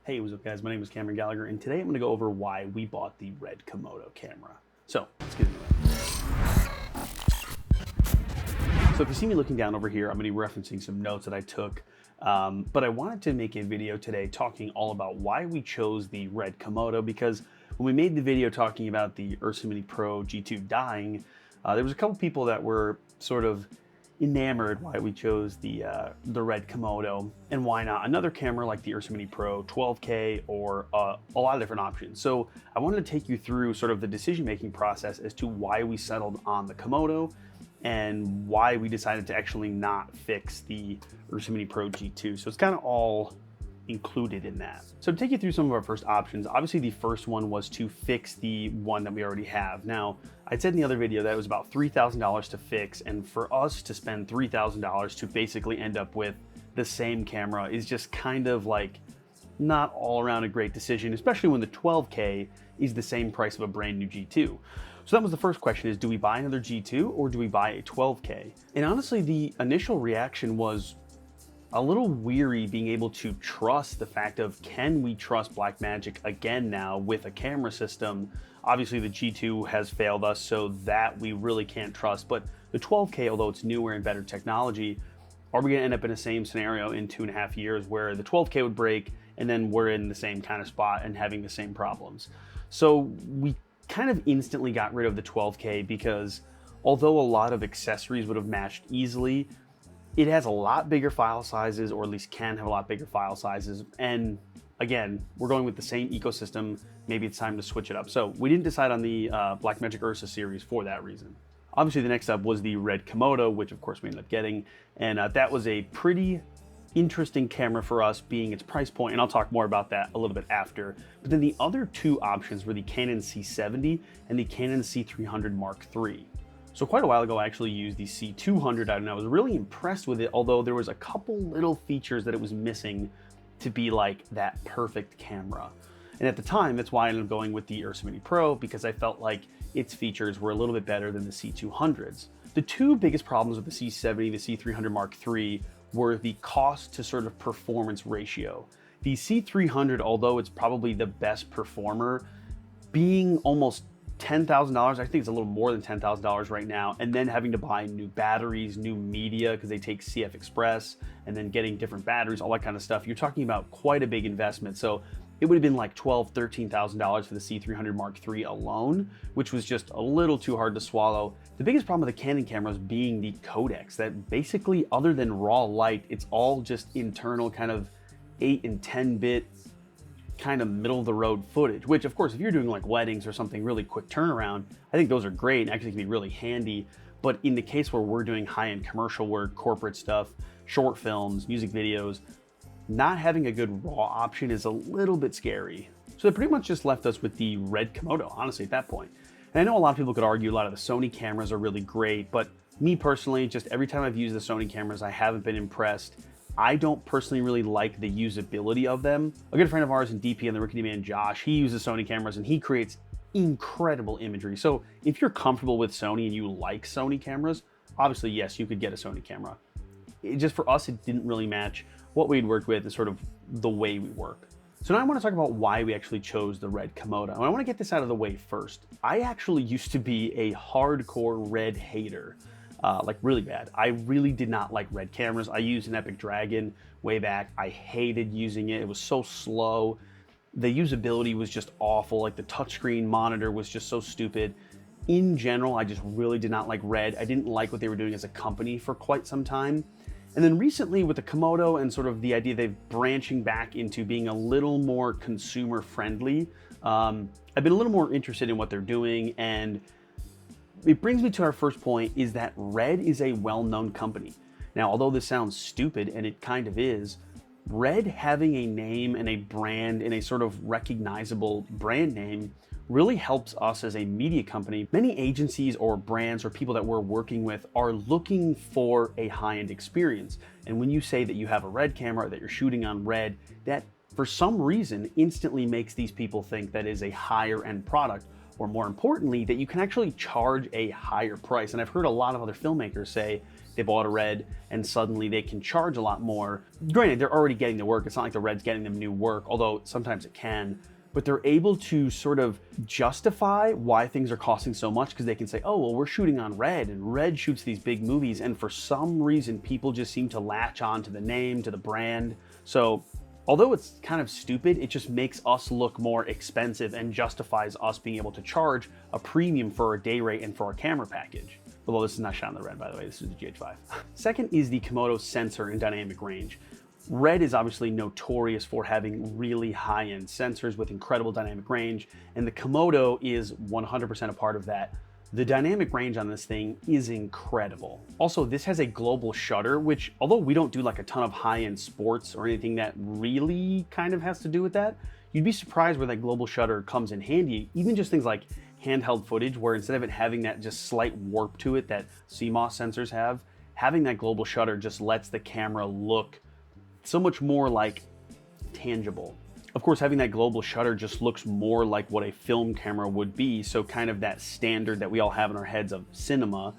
Hey, what's up guys? My name is Cameron Gallagher, and today I'm going to go over why we bought the RED Komodo camera. So, let's get into it. So if you see me looking down over here, I'm going to be referencing some notes that I took, but I wanted to make a video today talking all about why we chose the RED Komodo, because when we made the video talking about the URSA Mini Pro G2 dying, there was a couple people that were sort of enamored why we chose the RED Komodo and why not another camera like the URSA Mini Pro 12K or a lot of different options. So I wanted to take you through sort of the decision-making process as to why we settled on the Komodo and why we decided to actually not fix the URSA Mini Pro G2. So it's kind of all included in that. So to take you through some of our first options, obviously the first one was to fix the one that we already have. Now, I said in the other video that it was about $3,000 to fix, and for us to spend $3,000 to basically end up with the same camera is just kind of like not all around a great decision, especially when the 12K is the same price of a brand new G2. So that was the first question, is do we buy another G2 or do we buy a 12K? And honestly, the initial reaction was a little weary being able to trust the fact of, can we trust Blackmagic again now with a camera system? Obviously the G2 has failed us, so that we really can't trust, but the 12K, although it's newer and better technology, are we gonna end up in the same scenario in 2.5 years where the 12K would break and then we're in the same kind of spot and having the same problems? So we kind of instantly got rid of the 12K because although a lot of accessories would have matched easily, it has a lot bigger file sizes, or at least can have a lot bigger file sizes. And again, we're going with the same ecosystem. Maybe it's time to switch it up. So we didn't decide on the Blackmagic URSA series for that reason. Obviously, the next up was the RED Komodo, which of course we ended up getting. And that was a pretty interesting camera for us, being its price point, and I'll talk more about that a little bit after. But then the other two options were the Canon C70 and the Canon C300 Mark III. So quite a while ago, I actually used the C200 and I was really impressed with it, although there was a couple little features that it was missing to be like that perfect camera. And at the time, that's why I ended up going with the URSA Mini Pro, because I felt like its features were a little bit better than the C200s. The two biggest problems with the C70, the C300 Mark III, were the cost to sort of performance ratio. The C300, although it's probably the best performer, being almost $10,000, I think it's a little more than $10,000 right now, and then having to buy new batteries, new media, because they take CF Express, and then getting different batteries, all that kind of stuff. You're talking about quite a big investment. So it would have been like $12,000, $13,000 for the C300 Mark III alone, which was just a little too hard to swallow. The biggest problem with the Canon cameras being the codecs, that basically, other than raw light, it's all just internal kind of 8 and 10-bit kind of middle of the road footage, which of course, if you're doing like weddings or something really quick turnaround, I think those are great and actually can be really handy. But in the case where we're doing high-end commercial work, corporate stuff, short films, music videos, not having a good raw option is a little bit scary. So they pretty much just left us with the RED Komodo, honestly, at that point. And I know a lot of people could argue a lot of the Sony cameras are really great, but me personally, just every time I've used the Sony cameras, I haven't been impressed. I don't personally really like the usability of them. A good friend of ours in DP and the Rickety Man, Josh, he uses Sony cameras and he creates incredible imagery. So if you're comfortable with Sony and you like Sony cameras, obviously, yes, you could get a Sony camera. Just for us, it didn't really match what we'd worked with and sort of the way we work. So now I want to talk about why we actually chose the RED Komodo. And I want to get this out of the way first. I actually used to be a hardcore RED hater. Like really bad. I really did not like RED cameras. I used an Epic Dragon way back. I hated using it. It was so slow. The usability was just awful. Like the touchscreen monitor was just so stupid. In general, I just really did not like RED. I didn't like what they were doing as a company for quite some time. And then recently with the Komodo and sort of the idea they're branching back into being a little more consumer friendly, I've been a little more interested in what they're doing. And it brings me to our first point, is that RED is a well-known company. Now, although this sounds stupid, and it kind of is, RED having a name and a brand and a sort of recognizable brand name really helps us as a media company. Many agencies or brands or people that we're working with are looking for a high-end experience. And when you say that you have a RED camera, that you're shooting on RED, that for some reason instantly makes these people think that is a higher end product, or more importantly, that you can actually charge a higher price. And I've heard a lot of other filmmakers say they bought a RED and suddenly they can charge a lot more. Granted, they're already getting the work. It's not like the RED's getting them new work, although sometimes it can. But they're able to sort of justify why things are costing so much because they can say, oh, well, we're shooting on RED and RED shoots these big movies. And for some reason, people just seem to latch on to the name, to the brand. So although it's kind of stupid, it just makes us look more expensive and justifies us being able to charge a premium for our day rate and for our camera package. Although this is not shot on the RED, by the way, this is the GH5. Second is the Komodo sensor and dynamic range. RED is obviously notorious for having really high-end sensors with incredible dynamic range, and the Komodo is 100% a part of that. The dynamic range on this thing is incredible. Also, this has a global shutter, which although we don't do like a ton of high-end sports or anything that really kind of has to do with that, you'd be surprised where that global shutter comes in handy. Even just things like handheld footage, where instead of it having that just slight warp to it that CMOS sensors have, having that global shutter just lets the camera look so much more like tangible. Of course, having that global shutter just looks more like what a film camera would be, so kind of that standard that we all have in our heads of cinema,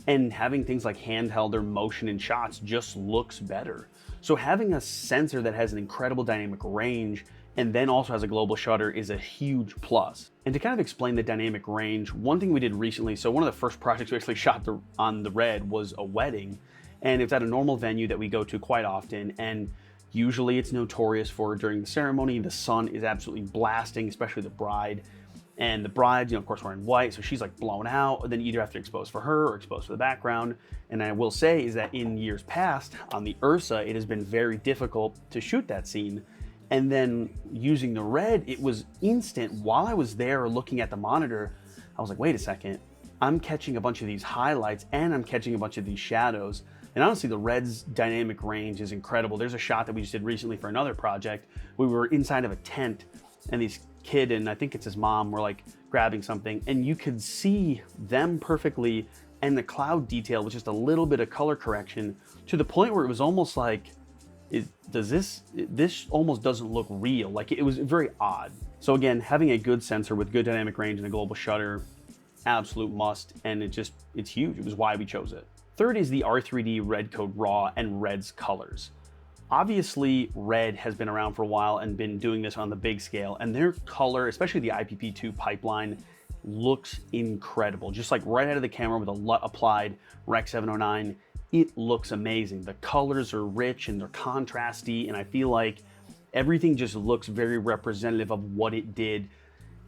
and having things like handheld or motion in shots just looks better. So having a sensor that has an incredible dynamic range and then also has a global shutter is a huge plus. And to kind of explain the dynamic range, one thing we did recently, so one of the first projects we actually shot on the RED was a wedding, and it's at a normal venue that we go to quite often, and usually it's notorious for during the ceremony, the sun is absolutely blasting, especially the bride. And the bride, of course, wearing white, so she's like blown out, and then you either have to expose for her or expose for the background. And I will say is that in years past, on the URSA, it has been very difficult to shoot that scene. And then using the RED, it was instant. While I was there looking at the monitor, I was like, wait a second, I'm catching a bunch of these highlights and I'm catching a bunch of these shadows. And honestly, the RED's dynamic range is incredible. There's a shot that we just did recently for another project. We were inside of a tent and these kid and I think it's his mom were like grabbing something, and you could see them perfectly, and the cloud detail with just a little bit of color correction to the point where it was almost like, this almost doesn't look real. Like, it was very odd. So again, having a good sensor with good dynamic range and a global shutter, absolute must, and it's huge. It was why we chose it. Third is the R3D RED Code RAW and RED's colors. Obviously, RED has been around for a while and been doing this on the big scale, and their color, especially the IPP2 pipeline, looks incredible. Just like right out of the camera with a LUT applied Rec 709, it looks amazing. The colors are rich and they're contrasty, and I feel like everything just looks very representative of what it did.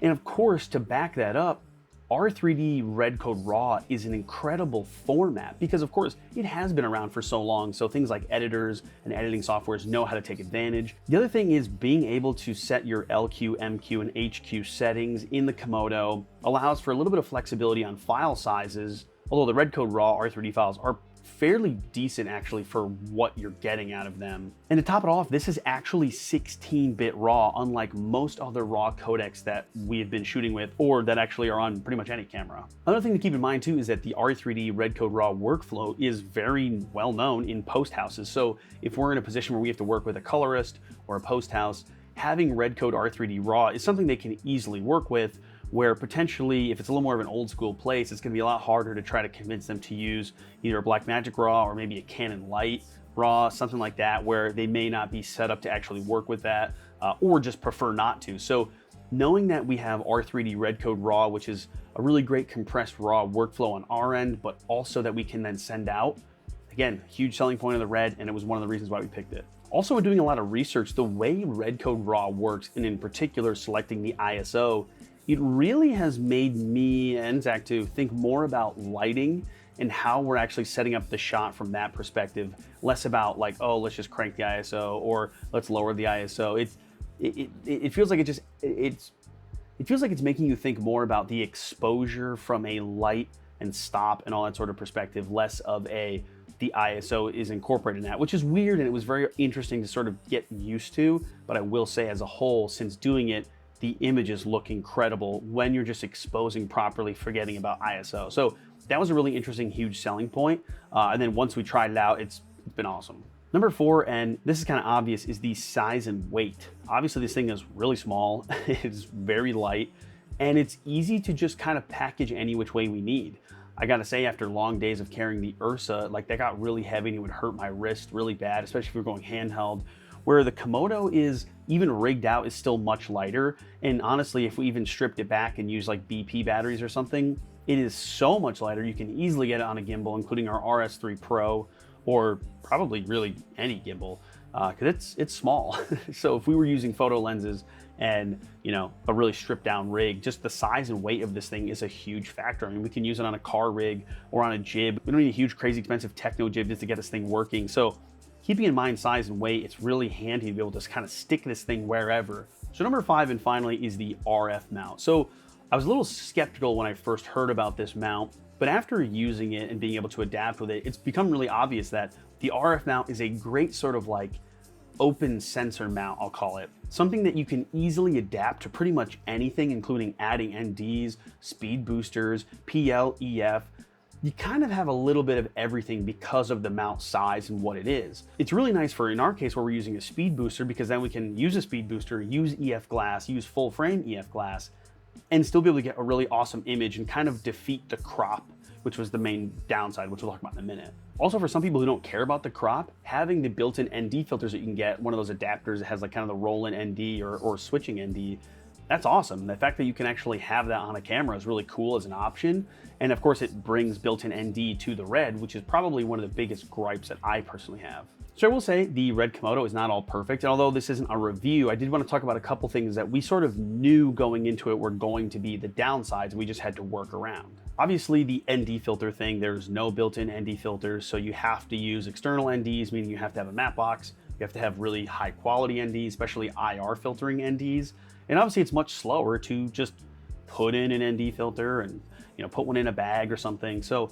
And of course, to back that up, R3D RED Code RAW is an incredible format because, of course, it has been around for so long, so things like editors and editing softwares know how to take advantage. The other thing is being able to set your LQ, MQ, and HQ settings in the Komodo allows for a little bit of flexibility on file sizes, although the RED Code RAW R3D files are fairly decent actually for what you're getting out of them. And to top it off, this is actually 16-bit RAW, unlike most other RAW codecs that we have been shooting with or that actually are on pretty much any camera. Another thing to keep in mind too is that the R3D RED Code RAW workflow is very well known in post houses. So if we're in a position where we have to work with a colorist or a post house, having RED Code R3D RAW is something they can easily work with, where potentially if it's a little more of an old school place, it's going to be a lot harder to try to convince them to use either a Blackmagic RAW or maybe a Canon Light RAW, something like that, where they may not be set up to actually work with that or just prefer not to. So knowing that we have R3D RED Code RAW, which is a really great compressed RAW workflow on our end, but also that we can then send out, again, huge selling point of the RED, and it was one of the reasons why we picked it. Also, when doing a lot of research, the way RED Code RAW works, and in particular selecting the ISO, it really has made me and Zach too think more about lighting and how we're actually setting up the shot from that perspective, less about like, oh, let's just crank the ISO or let's lower the ISO. It feels like it feels like it's making you think more about the exposure from a light and stop and all that sort of perspective, less of the ISO is incorporated in that, which is weird, and it was very interesting to sort of get used to. But I will say as a whole, since doing it, the images look incredible when you're just exposing properly, forgetting about ISO. So that was a really interesting, huge selling point. And then once we tried it out, it's been awesome. Number 4, and this is kind of obvious, is the size and weight. Obviously this thing is really small, it's very light, and it's easy to just kind of package any which way we need. I gotta say, after long days of carrying the URSA, like that got really heavy and it would hurt my wrist really bad, especially if you're going handheld. Where the Komodo is, even rigged out, is still much lighter. And honestly, if we even stripped it back and used like BP batteries or something, it is so much lighter. You can easily get it on a gimbal, including our RS3 Pro, or probably really any gimbal, because it's small. So if we were using photo lenses and, you know, a really stripped down rig, just the size and weight of this thing is a huge factor. I mean, we can use it on a car rig or on a jib. We don't need a huge, crazy expensive techno jib just to get this thing working. So keeping in mind size and weight, it's really handy to be able to just kind of stick this thing wherever. So number 5, and finally, is the RF mount. So I was a little skeptical when I first heard about this mount, but after using it and being able to adapt with it, it's become really obvious that the RF mount is a great sort of like open sensor mount, I'll call it. Something that you can easily adapt to pretty much anything, including adding NDs, speed boosters, PL, EF. You kind of have a little bit of everything because of the mount size and what it is. It's really nice for, in our case, where we're using a speed booster, because then we can use a speed booster, use EF glass, use full frame EF glass, and still be able to get a really awesome image and kind of defeat the crop, which was the main downside, which we'll talk about in a minute. Also, for some people who don't care about the crop, having the built-in ND filters that you can get, one of those adapters that has like kind of the roll-in ND or switching ND, that's awesome. The fact that you can actually have that on a camera is really cool as an option. And of course, it brings built-in ND to the RED, which is probably one of the biggest gripes that I personally have. So I will say the RED Komodo is not all perfect. And although this isn't a review, I did want to talk about a couple things that we sort of knew going into it were going to be the downsides, and we just had to work around. Obviously, the ND filter thing, there's no built-in ND filters, so you have to use external NDs, meaning you have to have a matte box. You have to have really high quality NDs, especially IR filtering NDs. And obviously it's much slower to just put in an ND filter and, you know, put one in a bag or something. So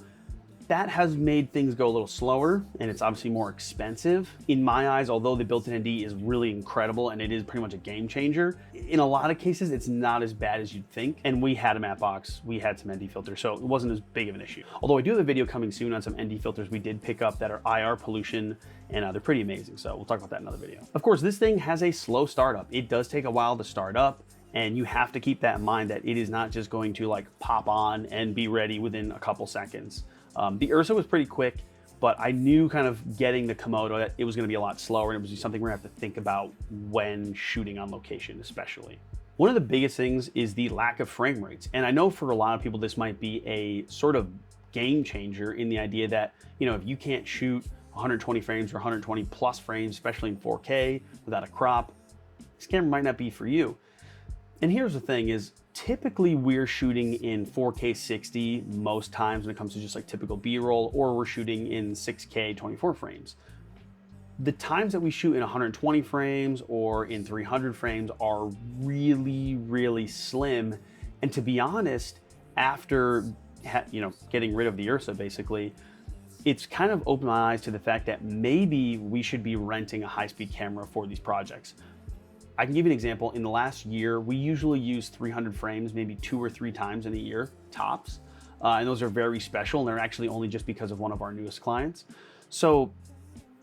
that has made things go a little slower, and it's obviously more expensive. In my eyes, although the built-in ND is really incredible and it is pretty much a game changer, in a lot of cases, it's not as bad as you'd think. And we had a matte box, we had some ND filters, so it wasn't as big of an issue. Although I do have a video coming soon on some ND filters we did pick up that are IR pollution, and they're pretty amazing. So we'll talk about that in another video. Of course, this thing has a slow startup. It does take a while to start up, and you have to keep that in mind that it is not just going to like pop on and be ready within a couple seconds. The URSA was pretty quick, but I knew kind of getting the Komodo that it was going to be a lot slower, and it was something we're going to have to think about when shooting on location, especially. One of the biggest things is the lack of frame rates. And I know for a lot of people, this might be a sort of game changer in the idea that, you know, if you can't shoot 120 frames or 120 plus frames, especially in 4K without a crop, this camera might not be for you. And here's the thing is, typically we're shooting in 4K 60 most times when it comes to just like typical B-roll, or we're shooting in 6K 24 frames. The times that we shoot in 120 frames or in 300 frames are really, really slim. And to be honest, after getting rid of the URSA basically, it's kind of opened my eyes to the fact that maybe we should be renting a high-speed camera for these projects. I can give you an example. In the last year, we usually use 300 frames, maybe 2 or 3 times in a year, tops. And those are very special, and they're actually only just because of one of our newest clients. So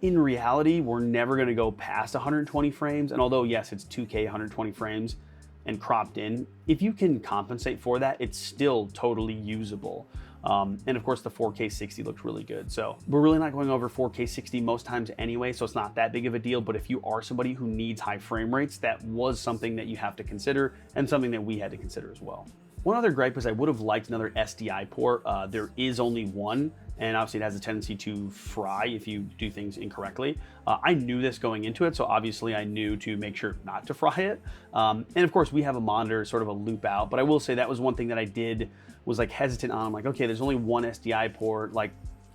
in reality, we're never gonna go past 120 frames. And although yes, it's 2K 120 frames and cropped in, if you can compensate for that, it's still totally usable. And of course the 4K 60 looks really good. So we're really not going over 4K 60 most times anyway, so it's not that big of a deal. But if you are somebody who needs high frame rates, that was something that you have to consider, and something that we had to consider as well. One other gripe is I would have liked another SDI port. There is only one, and obviously it has a tendency to fry if you do things incorrectly. I knew this going into it, so obviously I knew to make sure not to fry it. And of course we have a monitor, sort of a loop out, but I will say that was one thing that I was like hesitant on. I'm like, okay, there's only one SDI port, like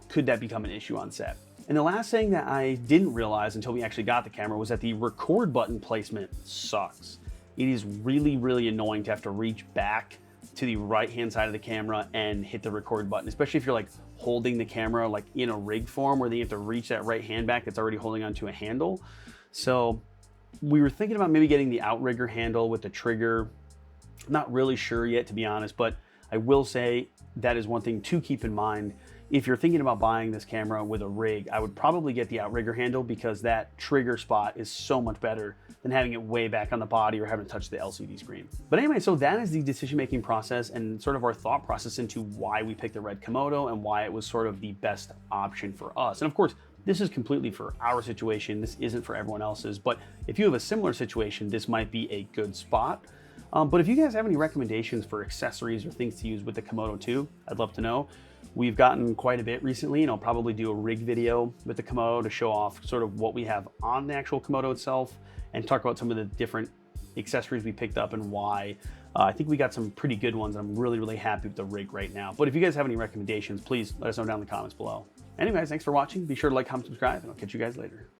could that become an issue on set? And the last thing that I didn't realize until we actually got the camera was that the record button placement sucks. It is really, really annoying to have to reach back to the right-hand side of the camera and hit the record button, especially if you're like holding the camera like in a rig form where you have to reach that right hand back that's already holding onto a handle. So we were thinking about maybe getting the outrigger handle with the trigger. Not really sure yet, to be honest, but I will say that is one thing to keep in mind. if you're thinking about buying this camera with a rig, I would probably get the outrigger handle because that trigger spot is so much better than having it way back on the body or having to touch the LCD screen. But anyway, so that is the decision-making process and sort of our thought process into why we picked the RED Komodo and why it was sort of the best option for us. And of course, this is completely for our situation. This isn't for everyone else's, but if you have a similar situation, this might be a good spot. But if you guys have any recommendations for accessories or things to use with the Komodo 2, I'd love to know. We've gotten quite a bit recently, and I'll probably do a rig video with the Komodo to show off sort of what we have on the actual Komodo itself and talk about some of the different accessories we picked up and why. I think we got some pretty good ones. I'm really, really happy with the rig right now. But if you guys have any recommendations, please let us know down in the comments below. Anyways, thanks for watching. Be sure to like, comment, subscribe, and I'll catch you guys later.